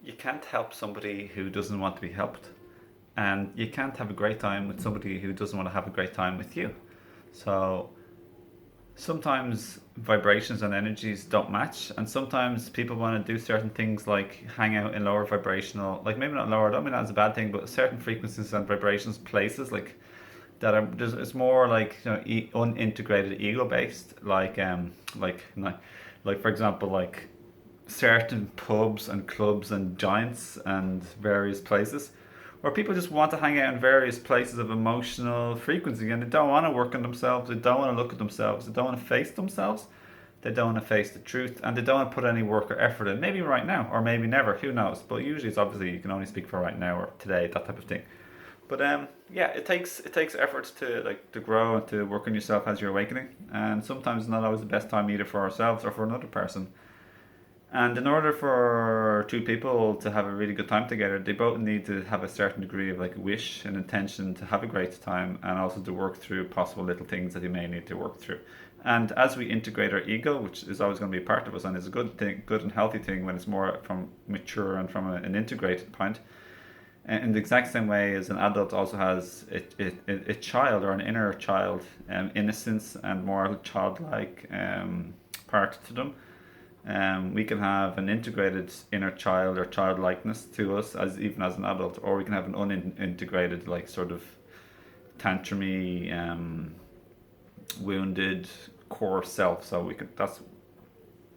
you can't help somebody who doesn't want to be helped, and you can't have a great time with somebody who doesn't want to have a great time with you. So sometimes vibrations and energies don't match, and sometimes people want to do certain things like hang out in lower vibrational, like maybe not lower, I don't mean that's a bad thing, but certain frequencies and vibrations, places like that are it's more like, you know, unintegrated ego based, like for example, like certain pubs and clubs and joints and various places where people just want to hang out in various places of emotional frequency, and they don't want to work on themselves, they don't want to look at themselves, they don't want to face themselves, they don't want to face the truth, and they don't want to put any work or effort in. Maybe right now, or maybe never, who knows? But usually it's obviously you can only speak for right now or today, that type of thing. But yeah, it takes efforts to like to grow and to work on yourself as you're awakening, and sometimes it's not always the best time either for ourselves or for another person. And in order for two people to have a really good time together, they both need to have a certain degree of like wish and intention to have a great time, and also to work through possible little things that they may need to work through. And as we integrate our ego, which is always going to be a part of us, and is a good thing, good and healthy thing when it's more from mature and from an integrated point, in the exact same way as an adult also has a child or an inner child, innocence and more childlike part to them. We can have an integrated inner child or childlikeness to us as even as an adult, or we can have an unintegrated, like sort of tantrumy, wounded core self. So we can that's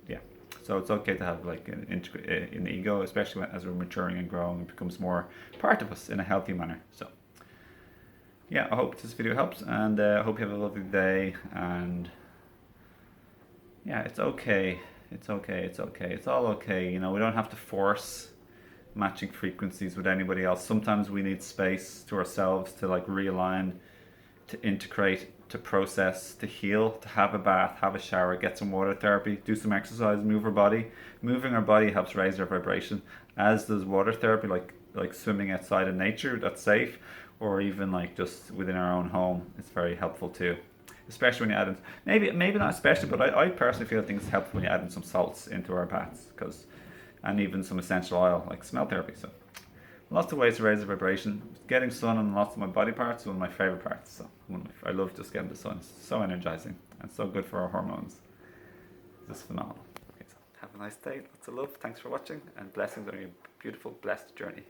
yeah. So it's okay to have like an ego, especially as we're maturing and growing. It becomes more part of us in a healthy manner. So yeah, I hope this video helps, and I hope you have a lovely day. And yeah, it's okay. It's okay. It's okay. It's all okay. You know, we don't have to force matching frequencies with anybody else. Sometimes we need space to ourselves to like realign, to integrate, to process, to heal, to have a bath, have a shower, get some water therapy, do some exercise, move our body. Moving our body helps raise our vibration, as does water therapy, like swimming outside in nature that's safe, or even like just within our own home. It's very helpful too. Especially when you add in, maybe not especially, but I personally feel things help when you add in some salts into our baths, because, and even some essential oil like smell therapy. So lots of ways to raise the vibration. Getting sun on lots of my body parts is one of my favorite parts. So I love just getting the sun. It's so energizing and so good for our hormones. It's just phenomenal. Okay, so have a nice day. Lots of love. Thanks for watching, and blessings on your beautiful, blessed journey.